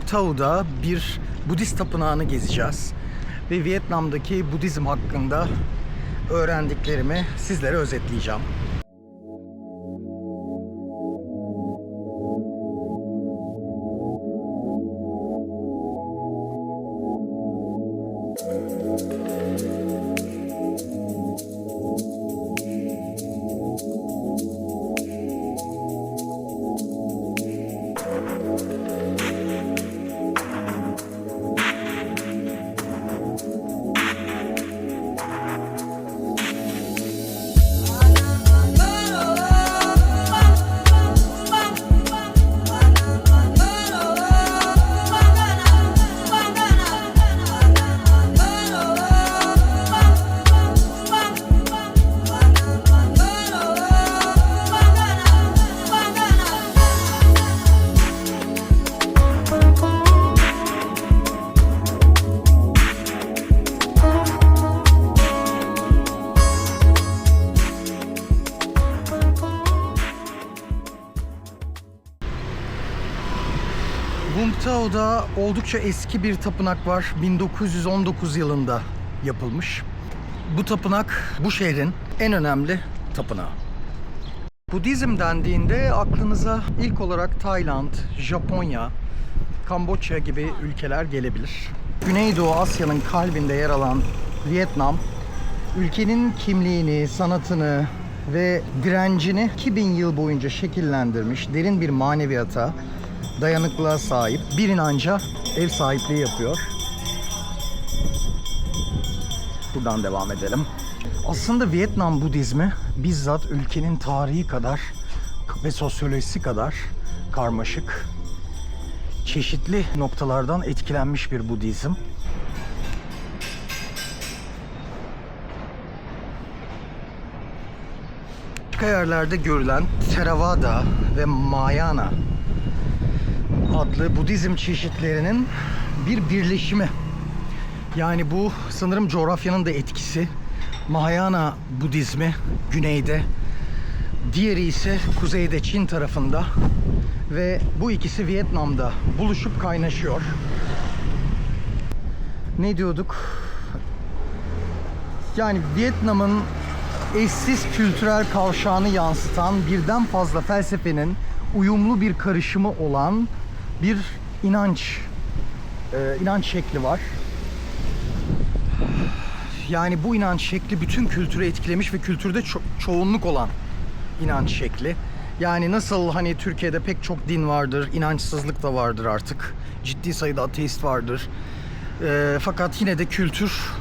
Vung Tau'da bir Budist tapınağını gezeceğiz. Ve Vietnam'daki Budizm hakkında öğrendiklerimi sizlere özetleyeceğim. Vung Tau'da oldukça eski bir tapınak var. 1919 yılında yapılmış. Bu tapınak bu şehrin en önemli tapınağı. Budizm dendiğinde aklınıza ilk olarak Tayland, Japonya, Kamboçya gibi ülkeler gelebilir. Güneydoğu Asya'nın kalbinde yer alan Vietnam, ülkenin kimliğini, sanatını ve direncini 2000 yıl boyunca şekillendirmiş derin bir maneviyata, dayanıklılığa sahip bir inanca ev sahipliği yapıyor. Buradan devam edelim. Aslında Vietnam Budizmi bizzat ülkenin tarihi kadar ve sosyolojisi kadar karmaşık, çeşitli noktalardan etkilenmiş bir Budizm. Başka yerlerde görülen Theravada ve Mahayana adlı Budizm çeşitlerinin bir birleşimi. Yani bu sanırım coğrafyanın da etkisi. Mahayana Budizmi güneyde, diğeri ise kuzeyde Çin tarafında ve bu ikisi Vietnam'da buluşup kaynaşıyor. Ne diyorduk? Yani Vietnam'ın eşsiz kültürel kavşağını yansıtan birden fazla felsefenin uyumlu bir karışımı olan bir inanç şekli var. Yani bu inanç şekli bütün kültürü etkilemiş ve kültürde çoğunluk olan inanç şekli. Yani nasıl hani Türkiye'de pek çok din vardır, inançsızlık da vardır artık. Ciddi sayıda ateist vardır. Fakat yine de kültür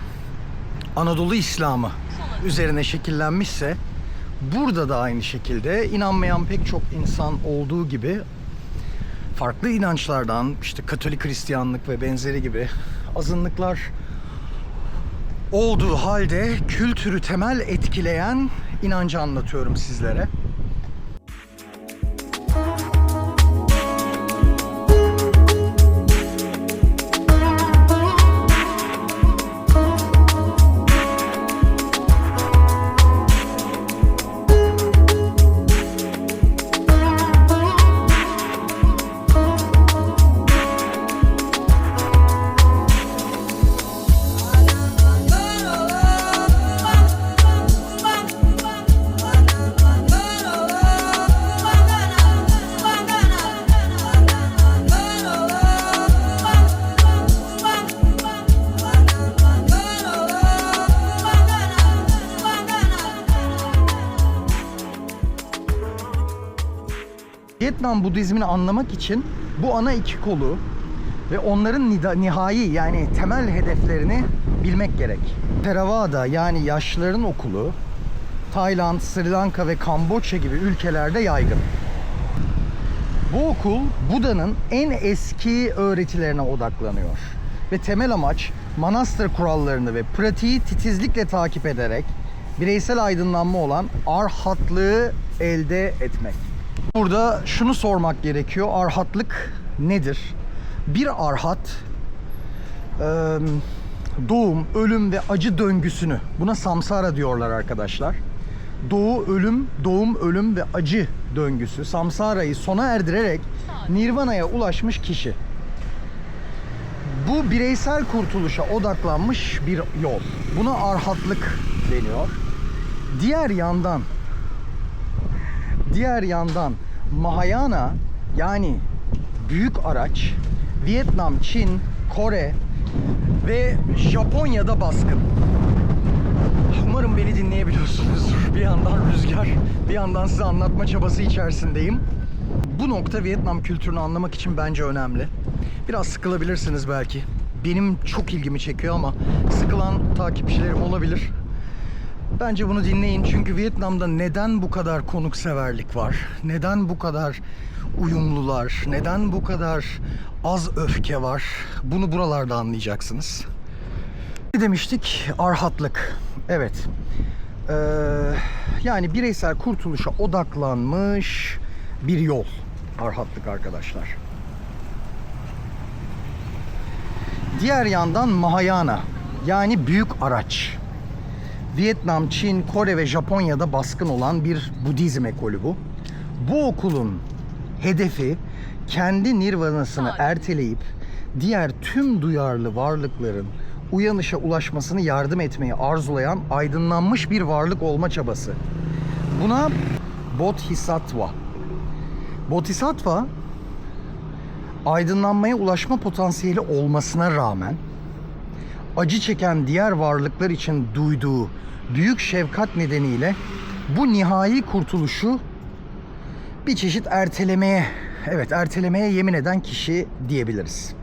Anadolu İslamı üzerine şekillenmişse burada da aynı şekilde inanmayan pek çok insan olduğu gibi farklı inançlardan, işte Katolik Hristiyanlık ve benzeri gibi azınlıklar olduğu halde kültürü temel etkileyen inancı anlatıyorum sizlere. Vietnam Budizmini anlamak için bu ana iki kolu ve onların nihai yani temel hedeflerini bilmek gerek. Theravada yani yaşlıların okulu Tayland, Sri Lanka ve Kamboçya gibi ülkelerde yaygın. Bu okul Buda'nın en eski öğretilerine odaklanıyor ve temel amaç manastır kurallarını ve pratiği titizlikle takip ederek bireysel aydınlanma olan arhatlığı elde etmek. Burada şunu sormak gerekiyor. Arhatlık nedir? Bir arhat doğum, ölüm ve acı döngüsünü, buna samsara diyorlar arkadaşlar. Doğum, ölüm ve acı döngüsü, samsarayı sona erdirerek nirvana'ya ulaşmış kişi. Bu bireysel kurtuluşa odaklanmış bir yol. Buna arhatlık deniyor. Diğer yandan Mahayana, yani büyük araç, Vietnam, Çin, Kore ve Japonya'da baskın. Umarım beni dinleyebiliyorsunuzdur. Bir yandan rüzgar, bir yandan size anlatma çabası içerisindeyim. Bu nokta Vietnam kültürünü anlamak için bence önemli. Biraz sıkılabilirsiniz belki. Benim çok ilgimi çekiyor ama sıkılan takipçilerim olabilir. Bence bunu dinleyin, çünkü Vietnam'da neden bu kadar konukseverlik var? Neden bu kadar uyumlular? Neden bu kadar az öfke var? Bunu buralarda anlayacaksınız. Ne demiştik? Arhatlık. Evet. Yani bireysel kurtuluşa odaklanmış bir yol. Arhatlık arkadaşlar. Diğer yandan Mahayana, yani büyük araç. Vietnam, Çin, Kore ve Japonya'da baskın olan bir Budizm ekolü bu. Bu okulun hedefi kendi nirvanasını erteleyip diğer tüm duyarlı varlıkların uyanışa ulaşmasını yardım etmeyi arzulayan aydınlanmış bir varlık olma çabası. Buna Bodhisattva. Bodhisattva, aydınlanmaya ulaşma potansiyeli olmasına rağmen acı çeken diğer varlıklar için duyduğu büyük şefkat nedeniyle bu nihai kurtuluşu bir çeşit ertelemeye yemin eden kişi diyebiliriz.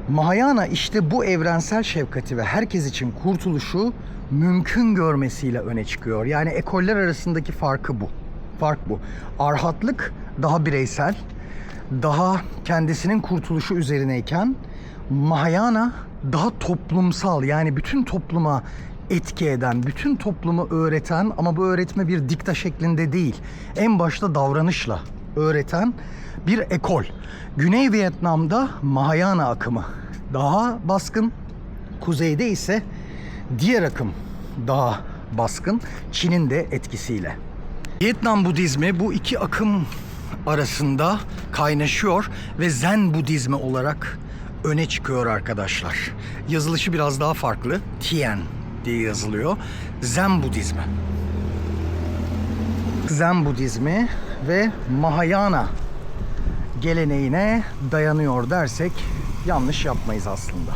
Mahayana işte bu evrensel şefkati ve herkes için kurtuluşu mümkün görmesiyle öne çıkıyor. Yani ekoller arasındaki fark bu. Arhatlık daha bireysel, daha kendisinin kurtuluşu üzerineyken Mahayana daha toplumsal, yani bütün topluma etki eden, bütün toplumu öğreten, ama bu öğretme bir dikta şeklinde değil, en başta davranışla öğreten bir ekol. Güney Vietnam'da Mahayana akımı daha baskın, kuzeyde ise diğer akım daha baskın, Çin'in de etkisiyle. Vietnam Budizmi bu iki akım arasında kaynaşıyor ve Zen Budizmi olarak öne çıkıyor arkadaşlar. Yazılışı biraz daha farklı. Tien diye yazılıyor. Zen Budizmi. Zen Budizmi ve Mahayana geleneğine dayanıyor dersek yanlış yapmayız aslında.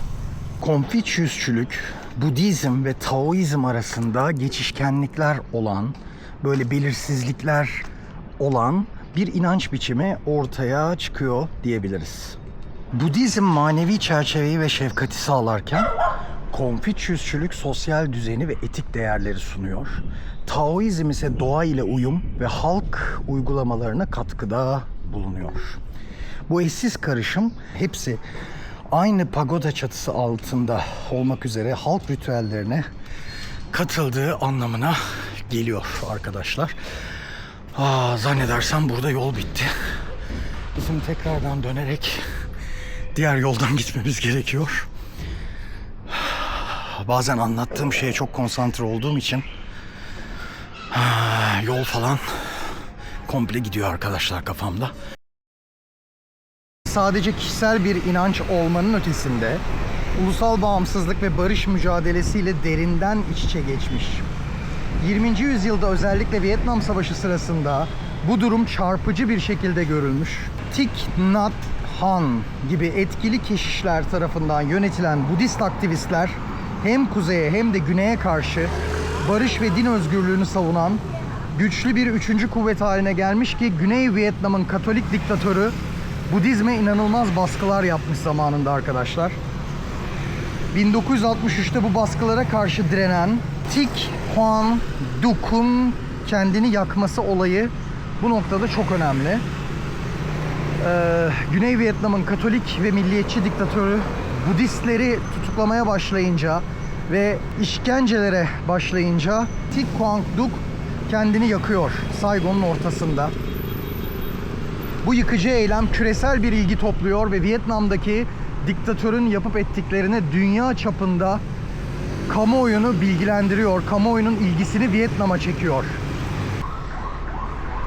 Konfüçyüsçülük, Budizm ve Taoizm arasında geçişkenlikler olan, böyle belirsizlikler olan bir inanç biçimi ortaya çıkıyor diyebiliriz. Budizm manevi çerçeveyi ve şefkati sağlarken Konfüçyüsçülük sosyal düzeni ve etik değerleri sunuyor. Taoizm ise doğa ile uyum ve halk uygulamalarına katkıda bulunuyor. Bu eşsiz karışım hepsi aynı pagoda çatısı altında olmak üzere halk ritüellerine katıldığı anlamına geliyor arkadaşlar. Zannedersem burada yol bitti. Bizim tekrardan dönerek diğer yoldan gitmemiz gerekiyor. Bazen anlattığım şeye çok konsantre olduğum için yol falan komple gidiyor arkadaşlar kafamda. Sadece kişisel bir inanç olmanın ötesinde ulusal bağımsızlık ve barış mücadelesiyle derinden iç içe geçmiş. 20. yüzyılda özellikle Vietnam Savaşı sırasında bu durum çarpıcı bir şekilde görülmüş. Thich Nhat Hanh gibi etkili keşişler tarafından yönetilen Budist aktivistler hem kuzeye hem de güneye karşı barış ve din özgürlüğünü savunan güçlü bir üçüncü kuvvet haline gelmiş ki Güney Vietnam'ın Katolik diktatörü Budizme inanılmaz baskılar yapmış zamanında arkadaşlar. 1963'te bu baskılara karşı direnen Thich Quang Duc'un kendini yakması olayı bu noktada çok önemli. Güney Vietnam'ın Katolik ve milliyetçi diktatörü Budistleri tutuklamaya başlayınca ve işkencelere başlayınca Thich Quang Duc kendini yakıyor Saigon'un ortasında. Bu yıkıcı eylem küresel bir ilgi topluyor ve Vietnam'daki diktatörün yapıp ettiklerini dünya çapında kamuoyunu bilgilendiriyor. Kamuoyunun ilgisini Vietnam'a çekiyor.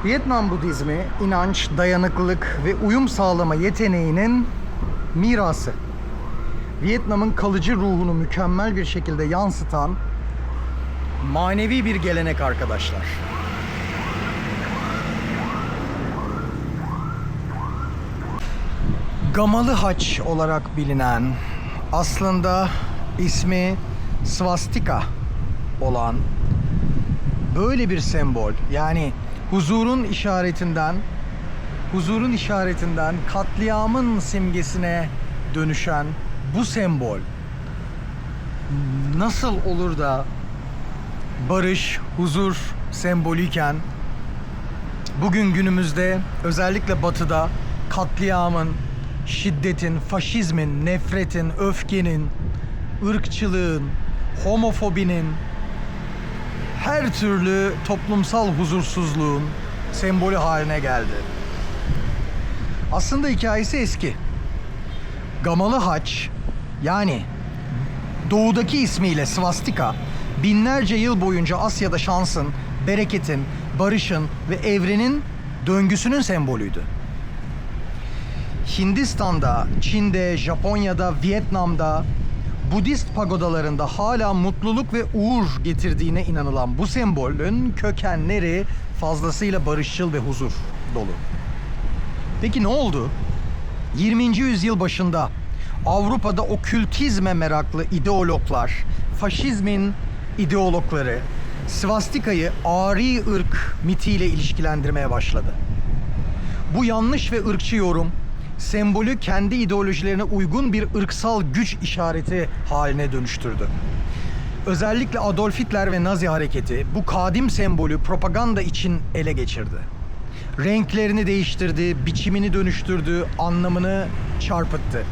Vietnam Budizmi, inanç, dayanıklılık ve uyum sağlama yeteneğinin mirası. Vietnam'ın kalıcı ruhunu mükemmel bir şekilde yansıtan manevi bir gelenek arkadaşlar. Gamalı haç olarak bilinen, aslında ismi svastika olan böyle bir sembol, yani huzurun işaretinden katliamın simgesine dönüşen bu sembol nasıl olur da barış, huzur sembolüyken bugün günümüzde özellikle batıda katliamın, şiddetin, faşizmin, nefretin, öfkenin, ırkçılığın, homofobinin, her türlü toplumsal huzursuzluğun sembolü haline geldi. Aslında hikayesi eski. Gamalı haç, yani doğudaki ismiyle svastika, binlerce yıl boyunca Asya'da şansın, bereketin, barışın ve evrenin döngüsünün sembolüydü. Hindistan'da, Çin'de, Japonya'da, Vietnam'da, Budist pagodalarında hala mutluluk ve uğur getirdiğine inanılan bu sembolün kökenleri fazlasıyla barışçıl ve huzur dolu. Peki ne oldu? 20. yüzyıl başında Avrupa'da okültizme meraklı ideologlar, faşizmin ideologları svastikayı Ari ırk mitiyle ilişkilendirmeye başladı. Bu yanlış ve ırkçı yorum sembolü kendi ideolojilerine uygun bir ırksal güç işareti haline dönüştürdü. Özellikle Adolf Hitler ve Nazi hareketi bu kadim sembolü propaganda için ele geçirdi. Renklerini değiştirdi, biçimini dönüştürdü, anlamını çarpıttı.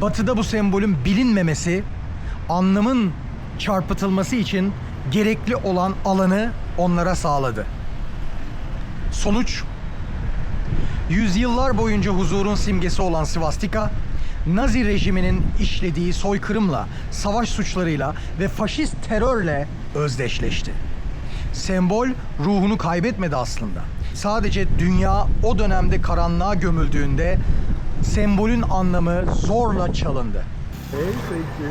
Batı'da bu sembolün bilinmemesi, anlamın çarpıtılması için gerekli olan alanı onlara sağladı. Sonuç, yüzyıllar boyunca huzurun simgesi olan svastika, Nazi rejiminin işlediği soykırımla, savaş suçlarıyla ve faşist terörle özdeşleşti. Sembol ruhunu kaybetmedi aslında. Sadece dünya o dönemde karanlığa gömüldüğünde sembolün anlamı zorla çalındı. Hey, thank you.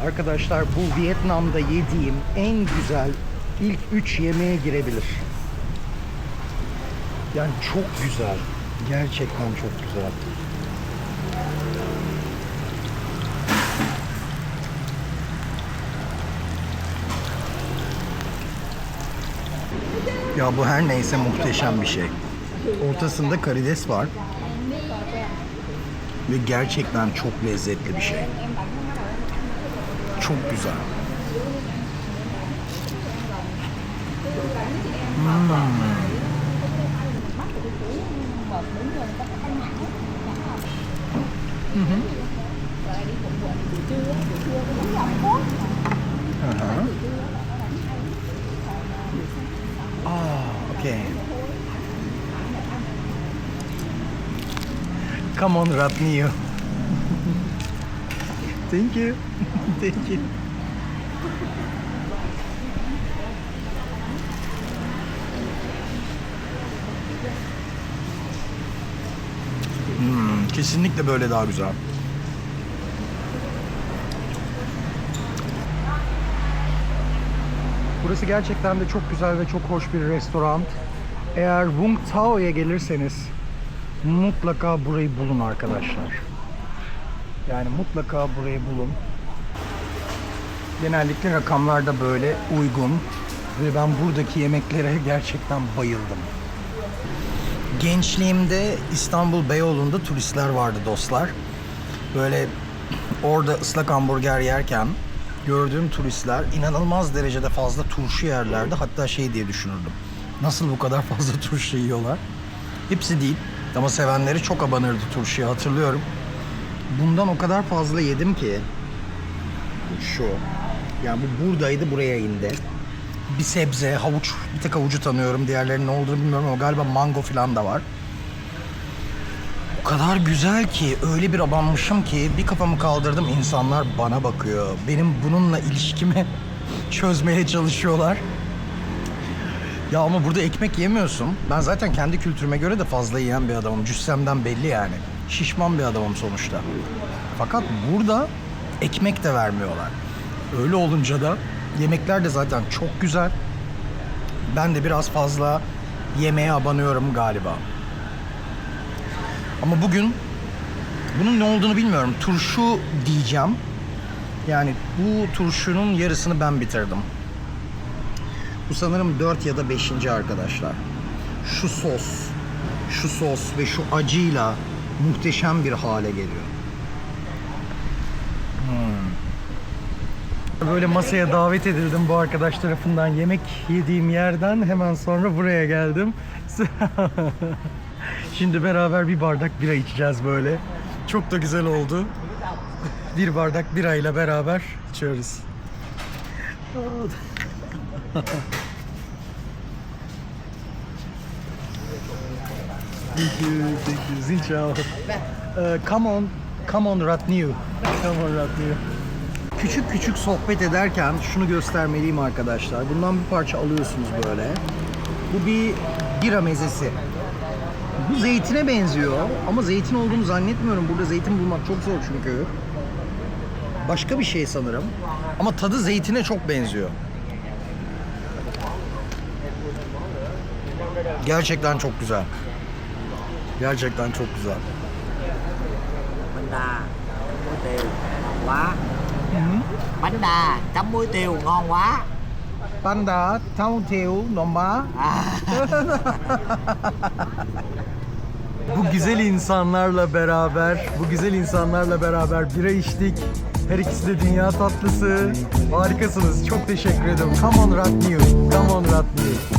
Arkadaşlar bu Vietnam'da yediğim en güzel ilk 3 yemeğe girebilir. Yani çok güzel. Gerçekten çok güzel. Ya bu her neyse muhteşem bir şey. Ortasında karides var. Ve gerçekten çok lezzetli bir şey. Çok güzel. Okay. Come on, Ratniyo. Thank you. Thank you. Kesinlikle böyle daha güzel. Burası gerçekten de çok güzel ve çok hoş bir restoran. Eğer Vung Tao'ya gelirseniz mutlaka burayı bulun arkadaşlar. Yani mutlaka burayı bulun. Genellikle rakamlar da böyle uygun ve ben buradaki yemeklere gerçekten bayıldım. Gençliğimde İstanbul Beyoğlu'nda turistler vardı dostlar. Böyle orada ıslak hamburger yerken gördüğüm turistler inanılmaz derecede fazla turşu yerlerdi. Hatta şey diye düşünürdüm. Nasıl bu kadar fazla turşu yiyorlar? Hepsi değil ama sevenleri çok abanırdı turşuya, hatırlıyorum. Bundan o kadar fazla yedim ki şu. Yani bu buradaydı, buraya indi. bir sebze, havuç, bir tek havucu tanıyorum. Diğerlerinin ne olduğunu bilmiyorum ama galiba mango falan da var. O kadar güzel ki, öyle bir abanmışım ki bir kafamı kaldırdım, insanlar bana bakıyor. Benim bununla ilişkimi çözmeye çalışıyorlar. Ya ama burada ekmek yemiyorsun. Ben zaten kendi kültürüme göre de fazla yiyen bir adamım. Cüssemden belli yani. Şişman bir adamım sonuçta. Fakat burada ekmek de vermiyorlar. Öyle olunca da yemekler de zaten çok güzel. Ben de biraz fazla yemeğe abanıyorum galiba. Ama bugün bunun ne olduğunu bilmiyorum. Turşu diyeceğim. Yani bu turşunun yarısını ben bitirdim. Bu sanırım 4 ya da 5. arkadaşlar. Şu sos ve şu acıyla muhteşem bir hale geliyor. Böyle masaya davet edildim bu arkadaş tarafından. Yemek yediğim yerden hemen sonra buraya geldim. Şimdi beraber bir bardak bira içeceğiz böyle. Çok da güzel oldu. Bir bardak birayla beraber içiyoruz. Thank you. Xin chào. Come on Ratnew. Come on Ratnew. Küçük küçük sohbet ederken şunu göstermeliyim arkadaşlar. Bundan bir parça alıyorsunuz böyle. Bu bir bira mezesi. Bu zeytine benziyor ama zeytin olduğunu zannetmiyorum. Burada zeytin bulmak çok zor çünkü. Başka bir şey sanırım. Ama tadı zeytine çok benziyor. Gerçekten çok güzel. Gerçekten çok güzel. Bánh đà chấm muối tiêu ngon quá. Bánh đà chấm tiêu ngon quá. Bu güzel insanlarla beraber bira içtik. Her ikisi de dünya tatlısı. Harikasınız. Çok teşekkür ederim. Come on Ratnew. Come on Ratnew.